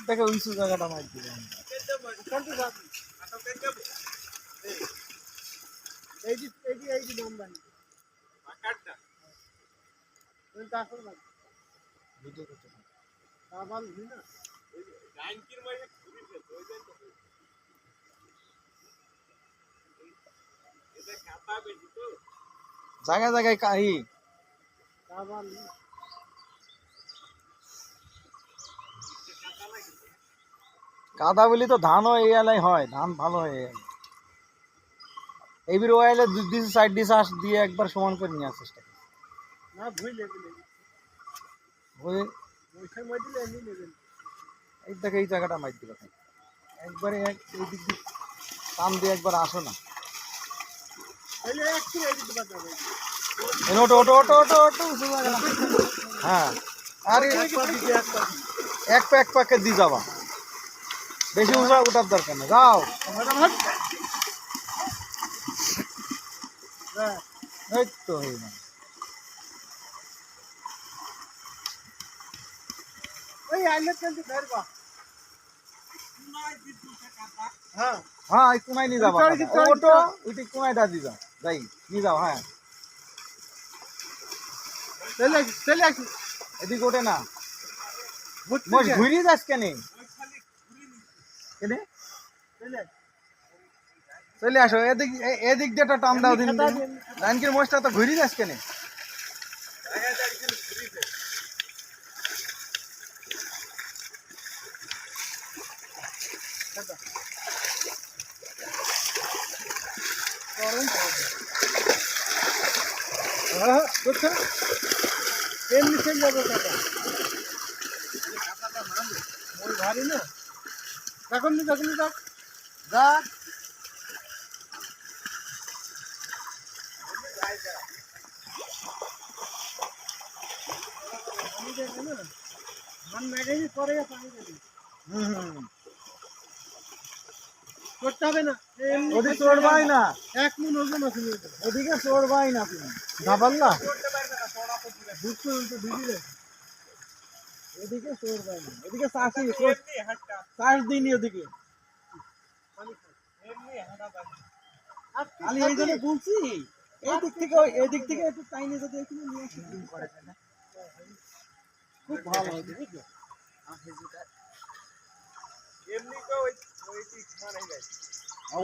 দেখো উঁচু জায়গাটা মার দিবে জায়গায় জায়গায় কাদা বলি তো ধানও এই এলাই হয়, ধান ভালো হয় এইবার ওয়াইলে দুই সাইড দিয়ে একবার সমান করে নিয়ে আসিস না এই দেখে এই জায়গাটা মাইর দিল একবারে এই দিক দিয়ে টান দিয়ে একবার আসো না ওটো ওটো ওটো ওটো ওটো হ্যাঁ আরে এক প্যাকে দিয়ে যাবা বেশি উঁচা উঠার দরকার না যাও এই তো হ্যাঁ কোনায় নিয়ে যাবা ওটো ওইটি কোনায়টা দিয়ে যাও যাই নিয়ে যাও হ্যাঁ এদিকে ওঠে না ঘুরিয়ে যাস কেন চলে আসো এদিক দিয়ে টান দাও দিন ডানকির মোষটা তো ঘুরিয়ে যাস কেন ভারী না এখন যা করতে হবে না ওদিকে চড়বাই না এক মন ওজন আছে ওদিকে চড়বাই না তুমি ধাবাল না এদিকে চড়বাই না এদিকে চাষ দিইনি ওদিকে আমি এই জন্য বলছি এদিক থেকে একটু টাইনে যদি এখানে নিয়ে আসি খুব ভালো হবে বুঝলো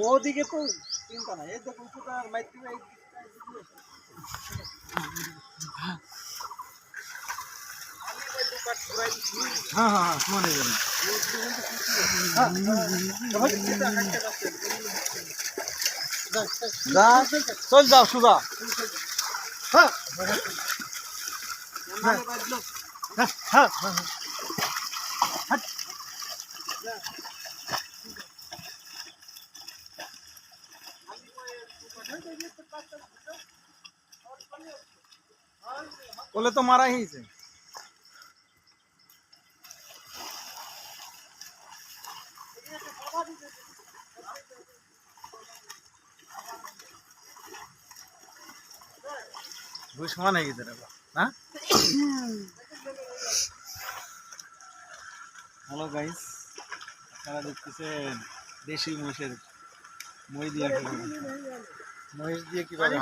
ওদিকে তো চিন্তা নাই এই দেখুন হ্যাঁ হ্যাঁ সমানে যাবে চল যাও সুজা হ্যাঁ বলে তো মারাই হয়েছে সমান হয়ে গেছে না হ্যালো গাইস আপনারা দেখতেছেন দেশি মহিষ দিয়ে কিভাবে